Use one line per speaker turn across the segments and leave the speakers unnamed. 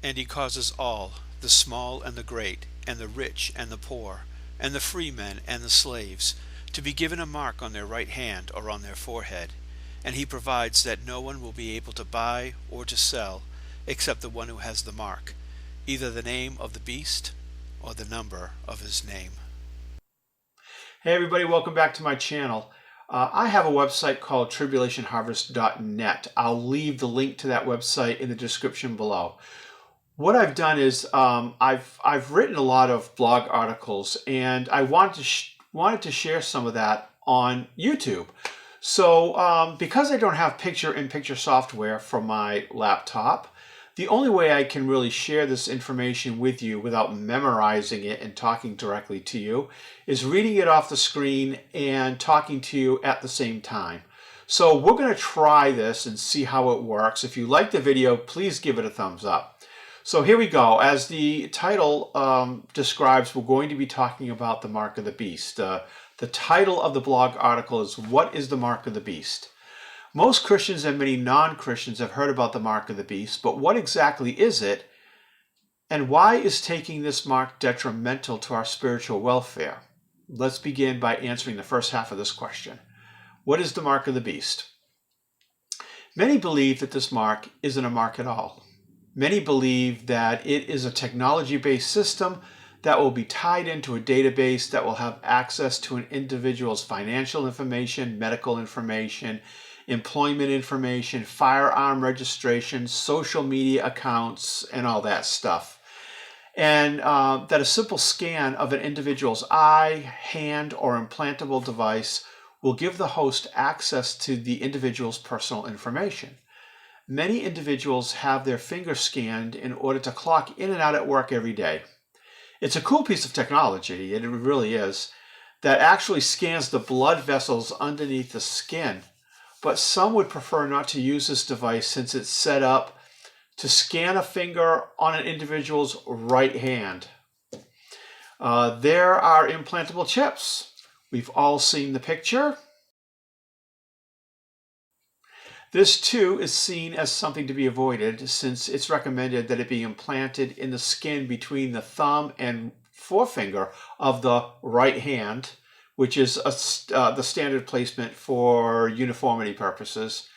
And he causes all, the small and the great, and the rich and the poor, and the freemen and the slaves, to be given a mark on their right hand or on their forehead. And he provides that no one will be able to buy or to sell except the one who has the mark, either the name of the beast or the number of his name.
Hey everybody, welcome back to my channel. I have a website called tribulationharvest.net. I'll leave the link to that website in the description below. What I've done is I've written a lot of blog articles, and I wanted to share some of that on YouTube. So because I don't have picture-in-picture software for my laptop, the only way I can really share this information with you without memorizing it and talking directly to you is reading it off the screen and talking to you at the same time. So we're going to try this and see how it works. If you like the video, please give it a thumbs up. So here we go. As the title describes, we're going to be talking about the mark of the beast. The title of the blog article is "What is the Mark of the Beast?" Most Christians and many non-Christians have heard about the mark of the beast, but what exactly is it, and why is taking this mark detrimental to our spiritual welfare? Let's begin by answering the first half of this question. What is the mark of the beast? Many believe that this mark isn't a mark at all. Many believe that it is a technology-based system that will be tied into a database that will have access to an individual's financial information, medical information, employment information, firearm registration, social media accounts, and all that stuff. And that a simple scan of an individual's eye, hand, or implantable device will give the host access to the individual's personal information. Many individuals have their finger scanned in order to clock in and out at work every day. It's a cool piece of technology, it really is, that actually scans the blood vessels underneath the skin. But some would prefer not to use this device since it's set up to scan a finger on an individual's right hand. There are implantable chips. We've all seen the picture. This too is seen as something to be avoided since it's recommended that it be implanted in the skin between the thumb and forefinger of the right hand, which is the standard placement for uniformity purposes.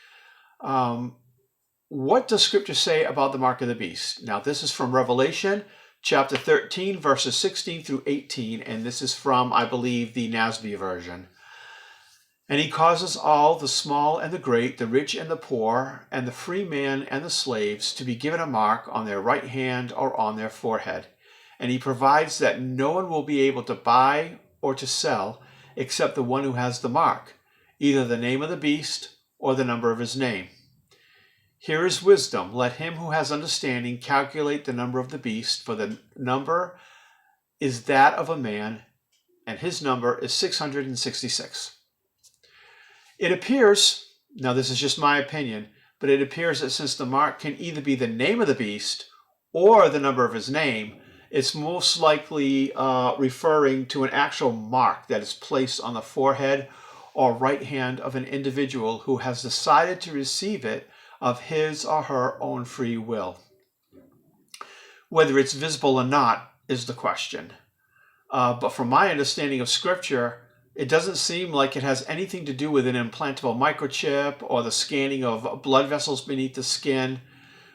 What does Scripture say about the mark of the beast? Now, this is from Revelation chapter 13, verses 16 through 18, and this is from, I believe, the NASB version. And he causes all, the small and the great, the rich and the poor, and the free man and the slaves, to be given a mark on their right hand or on their forehead. And he provides that no one will be able to buy or to sell except the one who has the mark, either the name of the beast or the number of his name. Here is wisdom. Let him who has understanding calculate the number of the beast, for the number is that of a man, and his number is 666. It appears, now this is just my opinion, but it appears that since the mark can either be the name of the beast or the number of his name, it's most likely referring to an actual mark that is placed on the forehead or right hand of an individual who has decided to receive it of his or her own free will. Whether it's visible or not is the question. But from my understanding of Scripture, it doesn't seem like it has anything to do with an implantable microchip or the scanning of blood vessels beneath the skin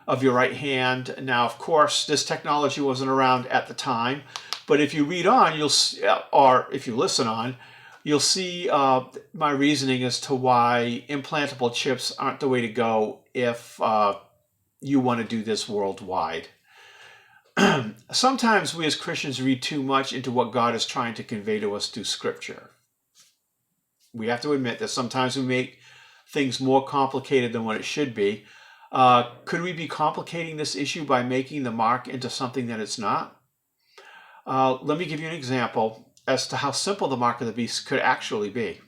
of your right hand. Now, of course, this technology wasn't around at the time, but if you read on, you'll see, or if you listen on, you'll see my reasoning as to why implantable chips aren't the way to go if you want to do this worldwide. Sometimes we as Christians read too much into what God is trying to convey to us through Scripture. We have to admit that sometimes we make things more complicated than what it should be. Could we be complicating this issue by making the mark into something that it's not? Let me give you an example as to how simple the mark of the beast could actually be.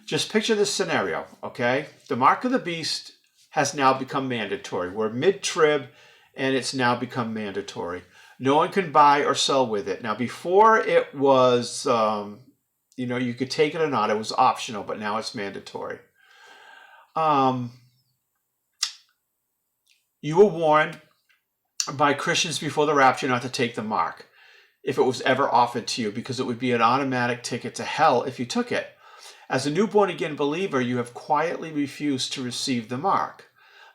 Just picture this scenario, okay? The mark of the beast has now become mandatory. We're mid-trib, and it's now become mandatory. No one can buy or sell with it. Now, before it was, you could take it or not. It was optional, but now it's mandatory. You were warned by Christians before the rapture not to take the mark if it was ever offered to you, because it would be an automatic ticket to hell if you took it. As a new born-again believer, you have quietly refused to receive the mark.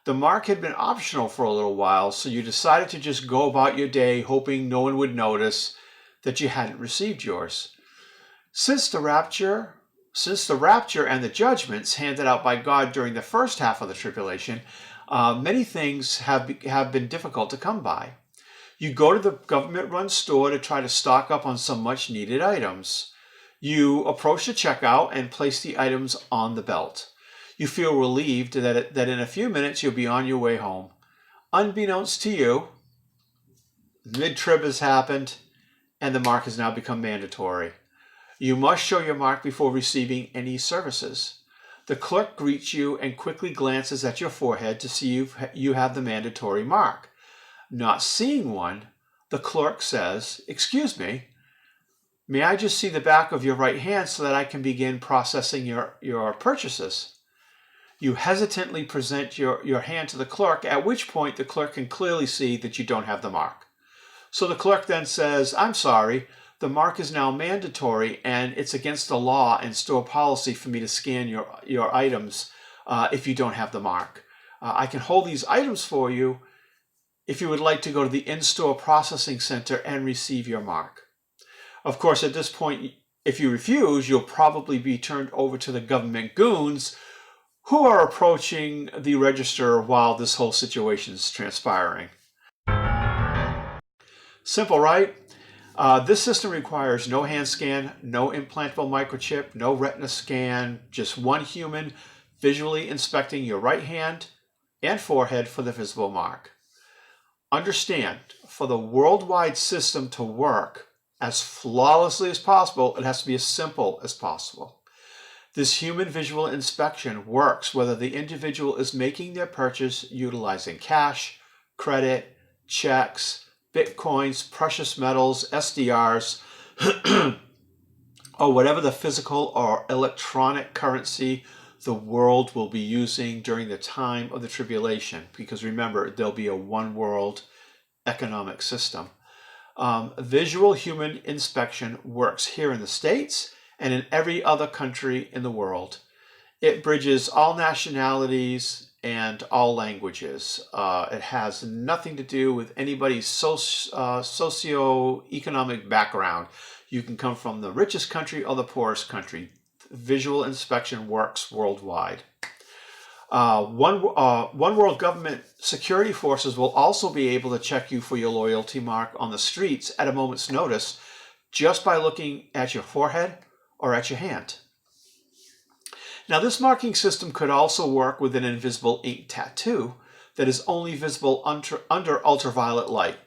The mark had been optional for a little while, so you decided to just go about your day hoping no one would notice that you hadn't received yours. Since the rapture and the judgments handed out by God during the first half of the tribulation, many things have been difficult to come by. You go to the government-run store to try to stock up on some much-needed items. You approach the checkout and place the items on the belt. You feel relieved that in a few minutes you'll be on your way home. Unbeknownst to you, mid-trib has happened and the mark has now become mandatory. You must show your mark before receiving any services. The clerk greets you and quickly glances at your forehead to see if you have the mandatory mark. Not seeing one, the clerk says, "Excuse me, may I just see the back of your right hand so that I can begin processing your purchases?" You hesitantly present your hand to the clerk, at which point the clerk can clearly see that you don't have the mark. So the clerk then says, "I'm sorry, the mark is now mandatory and it's against the law and store policy for me to scan your items if you don't have the mark. I can hold these items for you if you would like to go to the in-store processing center and receive your mark." Of course, at this point, if you refuse, you'll probably be turned over to the government goons who are approaching the register while this whole situation is transpiring. Simple, right? This system requires no hand scan, no implantable microchip, no retina scan, just one human visually inspecting your right hand and forehead for the visible mark. Understand, for the worldwide system to work as flawlessly as possible, it has to be as simple as possible. This human visual inspection works whether the individual is making their purchase utilizing cash, credit, checks, bitcoins, precious metals, SDRs, or whatever the physical or electronic currency the world will be using during the time of the tribulation. Because remember, there'll be a one world economic system. Visual human inspection works here in the States and in every other country in the world. It bridges all nationalities and all languages. It has nothing to do with anybody's socio-economic background. You can come from the richest country or the poorest country. Visual inspection works worldwide. One world government security forces will also be able to check you for your loyalty mark on the streets at a moment's notice just by looking at your forehead or at your hand. Now, this marking system could also work with an invisible ink tattoo that is only visible under ultraviolet light.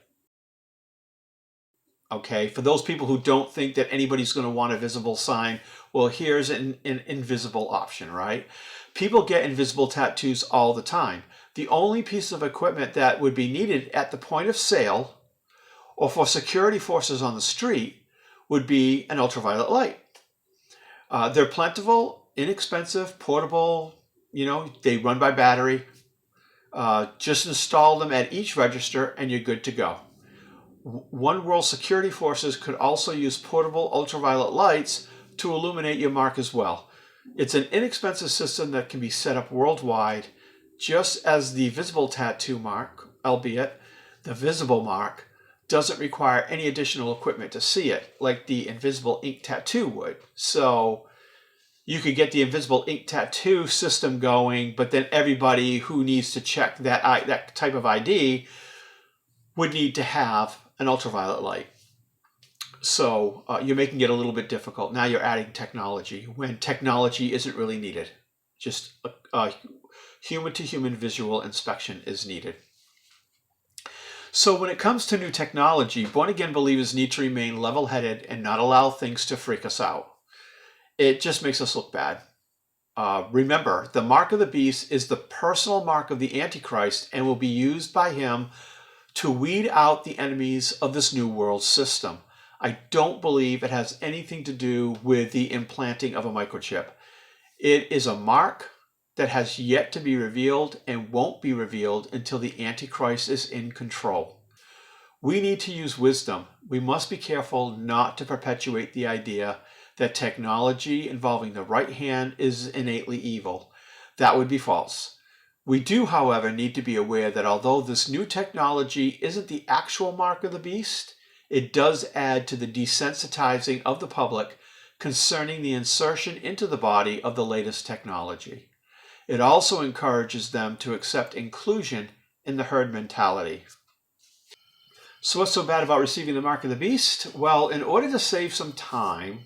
Okay, for those people who don't think that anybody's going to want a visible sign, well, here's an invisible option, right? People get invisible tattoos all the time. The only piece of equipment that would be needed at the point of sale or for security forces on the street would be an ultraviolet light. They're plentiful, inexpensive, portable, they run by battery. Just install them at each register and you're good to go. One World security forces could also use portable ultraviolet lights to illuminate your mark as well. It's an inexpensive system that can be set up worldwide, just as the visible tattoo mark, albeit the visible mark doesn't require any additional equipment to see it, like the invisible ink tattoo would. So you could get the invisible ink tattoo system going, but then everybody who needs to check that type of ID would need to have an ultraviolet light. So you're making it a little bit difficult. Now you're adding technology when technology isn't really needed. Just human-to-human visual inspection is needed. So when it comes to new technology, born-again believers need to remain level-headed and not allow things to freak us out. It just makes us look bad. Remember, the mark of the beast is the personal mark of the Antichrist and will be used by him to weed out the enemies of this new world system. I don't believe it has anything to do with the implanting of a microchip. It is a mark that has yet to be revealed and won't be revealed until the Antichrist is in control. We need to use wisdom. We must be careful not to perpetuate the idea that technology involving the right hand is innately evil. That would be false. We do, however, need to be aware that although this new technology isn't the actual mark of the beast, it does add to the desensitizing of the public concerning the insertion into the body of the latest technology. It also encourages them to accept inclusion in the herd mentality. So what's so bad about receiving the mark of the beast? Well, in order to save some time,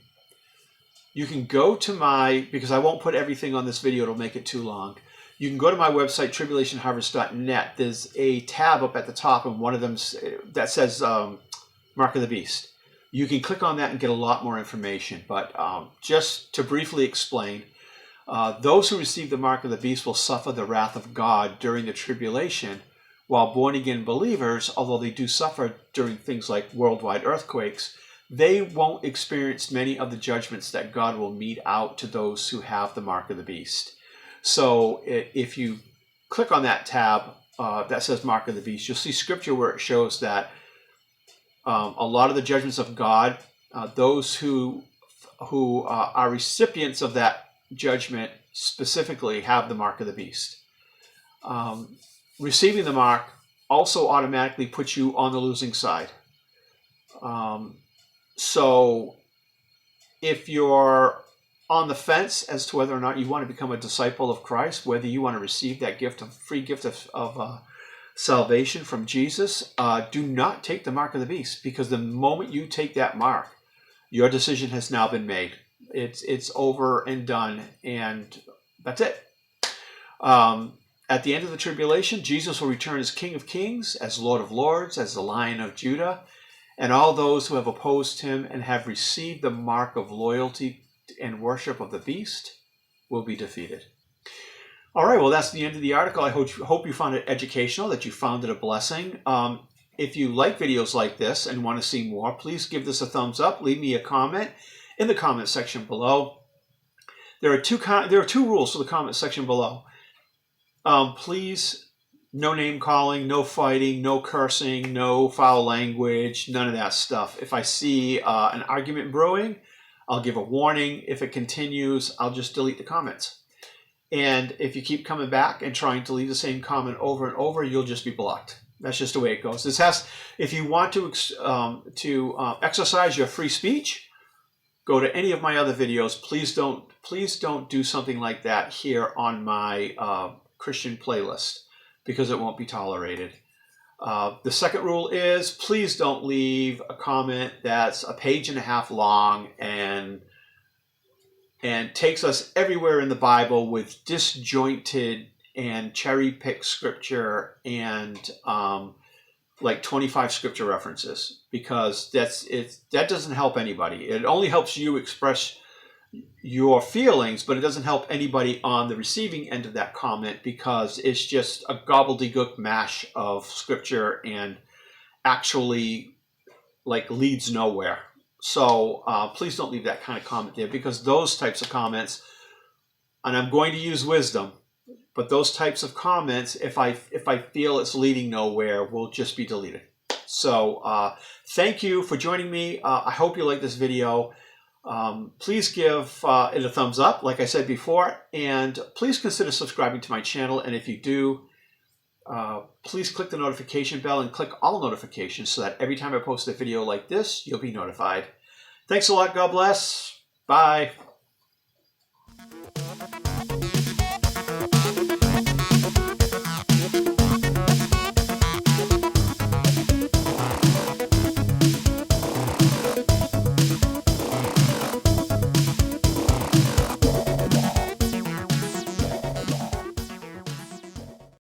you can go to because I won't put everything on this video, it'll make it too long. You can go to my website, tribulationharvest.net. There's a tab up at the top, and one of them that says Mark of the Beast. You can click on that and get a lot more information. But just to briefly explain, those who receive the Mark of the Beast will suffer the wrath of God during the tribulation, while born-again believers, although they do suffer during things like worldwide earthquakes, they won't experience many of the judgments that God will mete out to those who have the Mark of the Beast. So if you click on that tab that says Mark of the Beast, you'll see scripture where it shows that a lot of the judgments of God, those who are recipients of that judgment specifically have the Mark of the Beast. Receiving the mark also automatically puts you on the losing side. So if you're on the fence as to whether or not you want to become a disciple of Christ, whether you want to receive that free gift of salvation from Jesus, do not take the mark of the beast, because the moment you take that mark, your decision has now been made. It's over and done, and that's it. At the end of the tribulation, Jesus will return as King of Kings, as Lord of Lords, as the Lion of Judah, and all those who have opposed him and have received the mark of loyalty and worship of the beast will be defeated. All right, well, that's the end of the article. I hope you found it educational, that you found it a blessing. If you like videos like this and want to see more, please give this a thumbs up. Leave me a comment in the comment section below. There are two rules for the comment section below. Please, no name calling, no fighting, no cursing, no foul language, none of that stuff. If I see an argument brewing, I'll give a warning. If it continues, I'll just delete the comments. And if you keep coming back and trying to leave the same comment over and over, you'll just be blocked. That's just the way it goes. If you want to exercise your free speech, go to any of my other videos. Please don't do something like that here on my Christian playlist, because it won't be tolerated. The second rule is, please don't leave a comment that's a page and a half long and takes us everywhere in the Bible with disjointed and cherry-picked scripture and like 25 scripture references, because that doesn't help anybody. It only helps you express your feelings, but it doesn't help anybody on the receiving end of that comment, because it's just a gobbledygook mash of scripture and actually like leads nowhere. So please don't leave that kind of comment there, because those types of comments, and I'm going to use wisdom, but those types of comments, if I feel it's leading nowhere, will just be deleted. So thank you for joining me. I hope you like this video. Please give it a thumbs up, like I said before, and please consider subscribing to my channel. And if you do, please click the notification bell and click all notifications so that every time I post a video like this, you'll be notified. Thanks a lot. God bless. Bye.